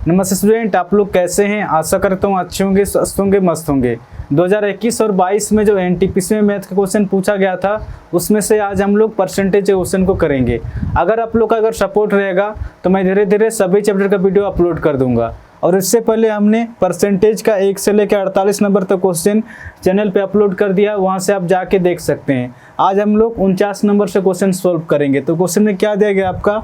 नमस्ते स्टूडेंट, आप लोग कैसे हैं? आशा करता हूँ अच्छे होंगे, स्वस्थ होंगे, मस्त होंगे। 2021 और 22 में जो एनटीपीसी में मैथ का क्वेश्चन पूछा गया था, उसमें से आज हम लोग परसेंटेज क्वेश्चन को करेंगे। अगर आप लोग का अगर सपोर्ट रहेगा तो मैं धीरे धीरे सभी चैप्टर का वीडियो अपलोड कर दूंगा। और इससे पहले हमने परसेंटेज का 1 से लेकर 48 नंबर तक क्वेश्चन चैनल पे अपलोड कर दिया, वहाँ से आप जाके देख सकते हैं। आज हम लोग 49 नंबर से क्वेश्चन सोल्व करेंगे। तो क्वेश्चन में क्या दिया गया आपका,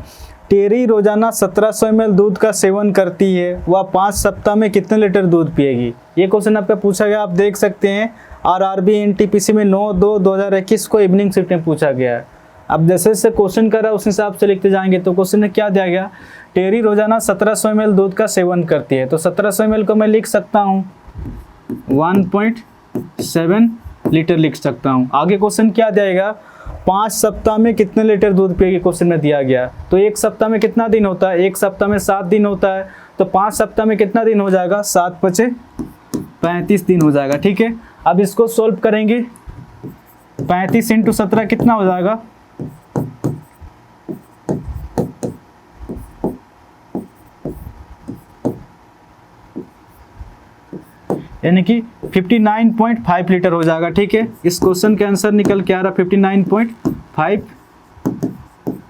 टेरी रोजाना 1700 ml दूध का सेवन करती है, वह 5 सप्ताह में कितने लीटर दूध पिएगी। ये क्वेश्चन आपका पूछा गया, आप देख सकते हैं। आरआरबी एनटीपीसी में 9/2/2021 को इवनिंग शिफ्ट में पूछा गया है। अब जैसे जैसे क्वेश्चन कर रहा है उस हिसाब से लिखते जाएंगे। तो क्वेश्चन में क्या दिया गया, टेरी रोजाना 1700 ml दूध का सेवन करती है। तो 1700 ml को मैं लिख सकता हूँ 1.7 लीटर लिख सकता हूँ। आगे क्वेश्चन क्या दिया, 5 सप्ताह में कितने लीटर दूध पिएगी क्वेश्चन में दिया गया। तो एक सप्ताह में कितना दिन होता है, एक सप्ताह में 7 दिन होता है। तो 5 सप्ताह में कितना दिन हो जाएगा, 7×5 = 35 दिन हो जाएगा। ठीक है, अब इसको सोल्व करेंगे। 35 × 17 कितना हो जाएगा, यानी कि 59.5 लीटर हो जाएगा। ठीक है, इस क्वेश्चन के आंसर निकल के आ रहा 59.5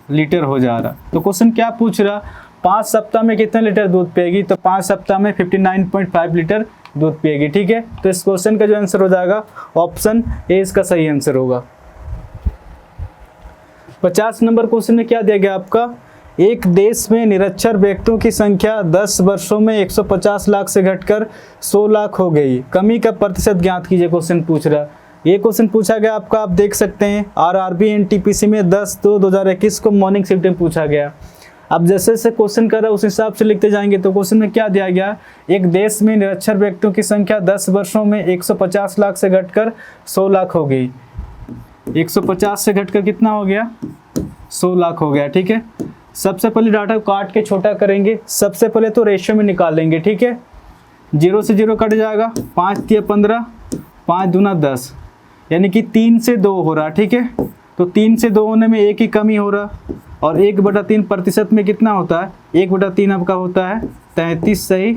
लीटर हो जा रहा। तो क्वेश्चन क्या पूछ रहा, 5 सप्ताह में कितने लीटर दूध पिएगी। तो 5 सप्ताह में 59.5 लीटर दूध पिएगी। ठीक है, तो इस क्वेश्चन का जो आंसर हो जाएगा ऑप्शन ए इसका सही आंसर होगा। 50 नंबर क्वेश्चन में क्या दिया गया आपका, एक देश में निरक्षर व्यक्तियों की संख्या 10 वर्षों में 150 लाख से घटकर 100 लाख हो गई, कमी का प्रतिशत ज्ञात कीजिए। क्वेश्चन पूछ रहा, ये क्वेश्चन पूछा गया आपका, आप देख सकते हैं। आरआरबी एनटीपीसी में 10/2/2021 को मॉर्निंग शिफ्ट में पूछा गया। अब जैसे जैसे क्वेश्चन कर रहा है उस हिसाब से लिखते जाएंगे। तो क्वेश्चन में क्या दिया गया, एक देश में निरक्षर व्यक्तियों की संख्या 10 वर्षों में 150 लाख से घटकर 100 लाख हो गई। 150 से घटकर कितना हो गया, 100 लाख हो गया। ठीक है, सबसे पहले डाटा को काट के छोटा करेंगे। सबसे पहले तो रेशियो में निकाल लेंगे। ठीक है, 0 से 0 कट जाएगा, 5 × 15, 5 दूना 10, यानी कि 3 से 2 हो रहा। ठीक है, तो 3 से 2 होने में 1 ही कमी हो रहा। और 1/3 प्रतिशत में कितना होता है, 1/3 आपका होता है 33 सही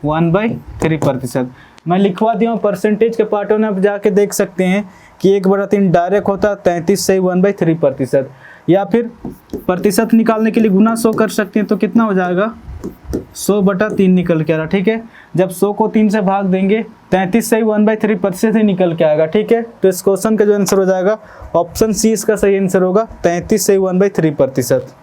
1/3%। मैं लिखवा दिया हूँ, परसेंटेज के पार्टों में आप जाके देख सकते हैं कि 1/3 डायरेक्ट होता है 33 सही 1/3%। या फिर प्रतिशत निकालने के लिए गुना 100 कर सकते हैं। तो कितना हो जाएगा, 100/3 निकल के आ रहा। ठीक है, जब 100 को 3 से भाग देंगे 33 सही 1/3% ही निकल के आएगा। ठीक है, तो इस क्वेश्चन का जो आंसर हो जाएगा ऑप्शन सी इसका सही आंसर होगा, 33 सही 1/3%।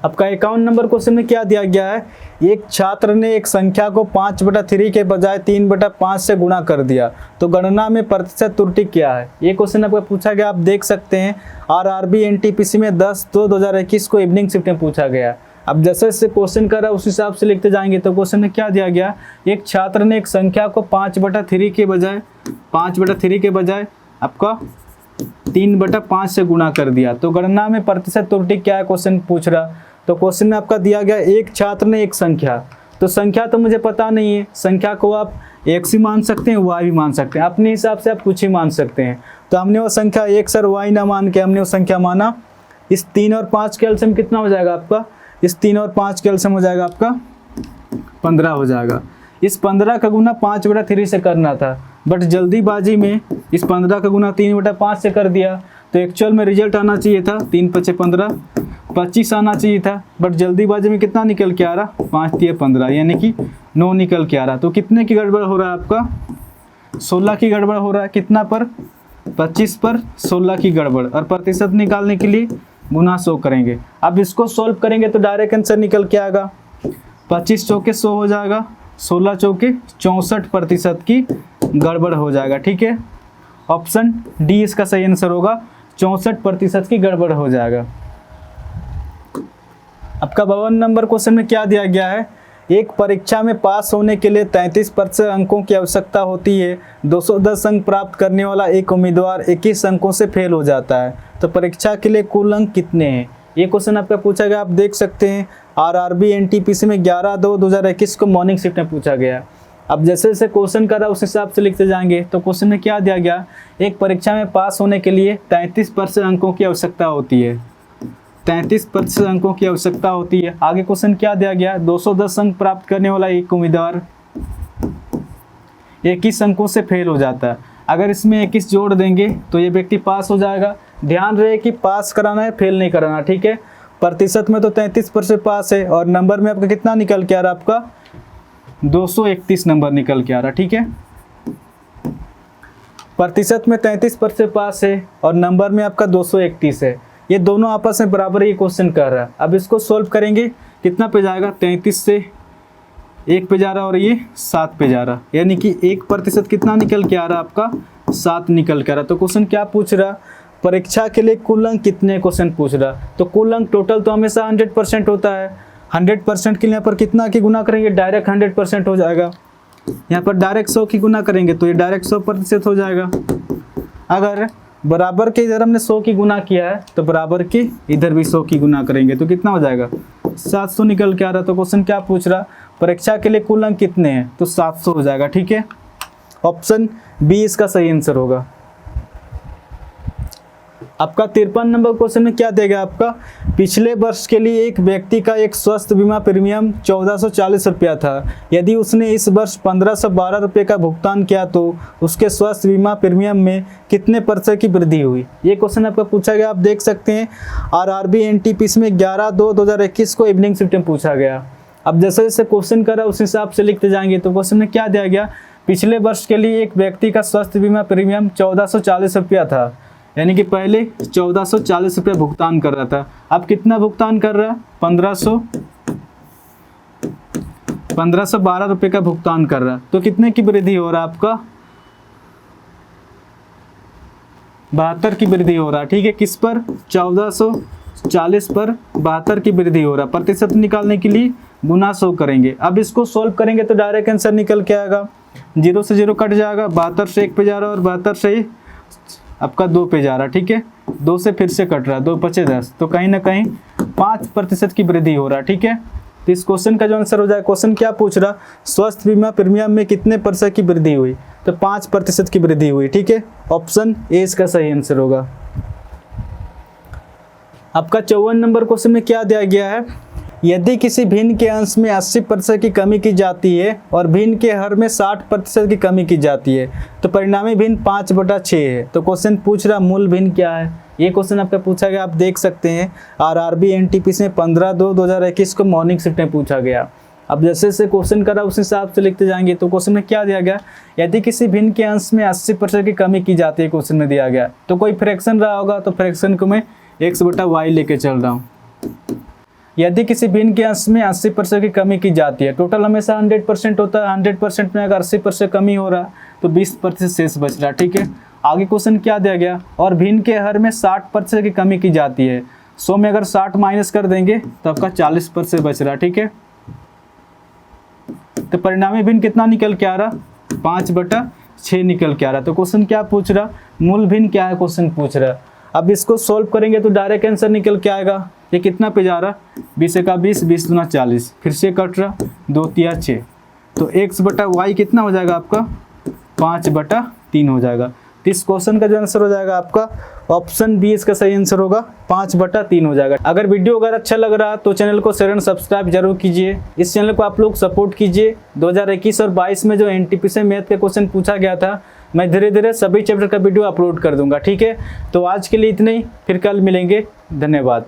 आपका 51 नंबर क्वेश्चन में क्या दिया गया है, एक छात्र ने एक संख्या को 5/3 के बजाय 3/5 से गुणा कर दिया, तो गणना में प्रतिशत त्रुटि क्या है। ये क्वेश्चन आपका पूछा गया, आप देख सकते हैं। आरआरबी एनटीपीसी में 10/2/2021 को इवनिंग शिफ्ट में पूछा गया। अब जैसे जैसे क्वेश्चन कर रहा है उस हिसाब से लिखते जाएंगे। तो क्वेश्चन में क्या दिया गया, एक छात्र ने एक संख्या को 5/3 के बजाय आपका 3/5 से गुणा कर दिया, तो गणना में प्रतिशत त्रुटि क्या है क्वेश्चन पूछ रहा। तो क्वेश्चन में आपका दिया गया एक छात्र ने एक संख्या, तो संख्या तो मुझे पता नहीं है, संख्या को आप x भी मान सकते हैं, y भी मान सकते हैं, अपने हिसाब से आप कुछ ही मान सकते हैं। तो हमने वो संख्या x और y ना मान के हमने वो संख्या माना। इस 3 और 5 के एलसीएम कितना हो जाएगा आपका, इस 3 और 5 के एलसीएम हो जाएगा आपका 15 हो जाएगा। इस 15 का गुना 5/3 से करना था, बट जल्दीबाजी में इस 15 का गुना 3/5 से कर दिया। तो एक्चुअल में रिजल्ट आना चाहिए था 3×5 = 15, 25 आना चाहिए था, बट जल्दीबाजी में कितना निकल के आ रहा, 5×3 = 15, यानी कि 9 निकल के आ रहा। तो कितने की गड़बड़ हो रहा है आपका, 16 की गड़बड़ हो रहा है। कितना पर, 25 पर 16 की गड़बड़। और प्रतिशत निकालने के लिए गुना 100 करेंगे। अब इसको सोल्व करेंगे तो डायरेक्ट आंसर निकल के आएगा, 25 चौके 100 हो जाएगा, 16 चौके 64% की गड़बड़ हो जाएगा। ठीक है, ऑप्शन डी इसका सही आंसर होगा, 64% की गड़बड़ हो जाएगा। आपका 52 नंबर क्वेश्चन में क्या दिया गया है, एक परीक्षा में पास होने के लिए 33% अंकों की आवश्यकता होती है। 210 अंक प्राप्त करने वाला एक उम्मीदवार 21 अंकों से फेल हो जाता है, तो परीक्षा के लिए कुल अंक कितने हैं। ये क्वेश्चन आपका पूछा गया, आप देख सकते हैं। आरआरबी एनटीपीसी में 11/2/2021 को मॉर्निंग शिफ्ट में पूछा गया। अब जैसे जैसे क्वेश्चन कर रहा उस हिसाब से लिखते जाएंगे। तो क्वेश्चन में क्या दिया गया, एक परीक्षा में पास होने के लिए 33% अंकों की आवश्यकता होती है। 33% अंकों की आवश्यकता होती है। आगे क्वेश्चन क्या दिया गया है, 210 अंक प्राप्त करने वाला एक उम्मीदवार 21 अंकों से फेल हो जाता है। अगर इसमें 21 जोड़ देंगे तो ये व्यक्ति पास हो जाएगा। ध्यान रहे कि पास कराना है, फेल नहीं कराना, ठीक है। प्रतिशत में तो 33% पास है और नंबर में आपका कितना निकल के आ रहा है, आपका 231 नंबर निकल के आ रहा, ठीक है। प्रतिशत में 33% पास है और नंबर में आपका 231 है। ये दोनों आपस में बराबर ये क्वेश्चन कर रहा है। अब इसको सोल्व करेंगे, कितना पे जाएगा, 33 से 1 पे जा रहा और ये 7 पे जा रहा, यानी कि 1% कितना निकल के आ रहा, आपका 7 निकल के आ रहा। तो क्वेश्चन क्या पूछ रहा, परीक्षा के लिए कुल अंक कितने, क्वेश्चन पूछ रहा। तो कुल अंक टोटल तो हमेशा 100% होता है। 100% के लिए यहाँ पर कितना की गुना करेंगे, डायरेक्ट 100% हो जाएगा। यहाँ पर डायरेक्ट 100 की गुना करेंगे तो ये डायरेक्ट 100% हो जाएगा। अगर बराबर के इधर हमने 100 की गुना किया है तो बराबर के इधर भी 100 की गुना करेंगे तो कितना हो जाएगा, 700 निकल के आ रहा। तो क्वेश्चन क्या पूछ रहा, परीक्षा के लिए कुल अंक कितने हैं, तो 700 हो जाएगा, ठीक है। ऑप्शन बी इसका सही आंसर होगा। आपका 53 नंबर क्वेश्चन में क्या देगा, आपका पिछले वर्ष के लिए एक व्यक्ति का एक स्वास्थ्य बीमा प्रीमियम 1440 रुपया था। यदि उसने इस वर्ष 1512 रुपये का भुगतान किया तो उसके स्वास्थ्य बीमा प्रीमियम में कितने % की वृद्धि हुई। ये क्वेश्चन आपका पूछा गया, आप देख सकते हैं RRB NTPC में 11/2/2021 को इवनिंग शिफ्ट में पूछा गया। अब जैसे जैसे क्वेश्चन करा उस हिसाब से लिखते जाएंगे। तो क्वेश्चन में क्या दिया गया, पिछले वर्ष के लिए एक व्यक्ति का स्वास्थ्य बीमा प्रीमियम 1440 रुपया था, यानी कि पहले 1440 रुपये भुगतान कर रहा था। अब कितना भुगतान कर रहा है, 1512 रुपये का भुगतान कर रहा है। तो कितने की वृद्धि हो रहा है, आपका 72 की वृद्धि हो रहा है, ठीक है। किस पर, 1440 पर 72 की वृद्धि हो रहा है। प्रतिशत निकालने के लिए गुना 100 करेंगे। अब इसको सोल्व करेंगे तो डायरेक्ट आंसर निकल के आएगा, 0 से 0 कट जाएगा, 72 से 1 पे जा रहा है और 72 से आपका 2 पे जा रहा, ठीक है। 2 से फिर से कट रहा है, 2 बचे 10, तो कहीं ना कहीं 5% की वृद्धि हो रहा है, ठीक है। तो इस क्वेश्चन का जो आंसर हो जाए, क्वेश्चन क्या पूछ रहा, स्वास्थ्य बीमा प्रीमियम में कितने % की वृद्धि हुई, तो 5% की वृद्धि हुई, ठीक है। ऑप्शन ए इसका सही आंसर होगा। आपका 54 नंबर क्वेश्चन में क्या दिया गया है, यदि किसी भिन्न के अंश में 80% की कमी की जाती है और भिन्न के हर में 60% की कमी की जाती है तो परिणामी भिन्न 5/6 है। तो क्वेश्चन पूछ रहा मूल भिन्न क्या है। ये क्वेश्चन आपका पूछा गया, आप देख सकते हैं RRB NTPC में 15/2/2021 को मॉर्निंग शिफ्ट में पूछा गया। अब जैसे जैसे क्वेश्चन करा उस हिसाब से लिखते जाएंगे। तो क्वेश्चन में क्या दिया गया, यदि किसी भिन्न के अंश में 80% की कमी की जाती है, क्वेश्चन में दिया गया। तो कोई फ्रैक्शन रहा होगा तो फ्रैक्शन को मैं x/y लेके चल रहा हूँ। यदि किसी भिन्न के अंश में 80% की कमी की जाती है, टोटल हमेशा 100% होता है, 100% में अगर 80% कमी हो रहा तो 20% शेष बच रहा, ठीक है। आगे क्वेश्चन क्या दिया गया, और भिन्न के हर में 60% की कमी की जाती है। 100 में अगर 60 माइनस कर देंगे तो आपका 40% बच रहा, ठीक है। तो परिणामी भिन्न कितना निकल के आ रहा, 5/6 निकल के आ रहा। तो क्वेश्चन क्या पूछ रहा, मूल भिन्न क्या है, क्वेश्चन पूछ रहा। अब इसको सोल्व करेंगे तो डायरेक्ट आंसर निकल के आएगा। ये कितना पे जा रहा, 20 × 20, 20 × 40, फिर से कट रहा, 2 × 3 = 6। तो x/y कितना हो जाएगा, आपका 5/3 हो जाएगा। तो इस क्वेश्चन का जो आंसर हो जाएगा आपका ऑप्शन बी इसका सही आंसर होगा, 5/3 हो जाएगा। अगर वीडियो अगर अच्छा लग रहा तो चैनल को शेयर एंड सब्सक्राइब जरूर कीजिए। इस चैनल को आप लोग सपोर्ट कीजिए। 2021 और 22 में जो NTPC मैथ के क्वेश्चन पूछा गया था, मैं धीरे धीरे सभी चैप्टर का वीडियो अपलोड कर दूंगा, ठीक है। तो आज के लिए इतना ही, फिर कल मिलेंगे, धन्यवाद।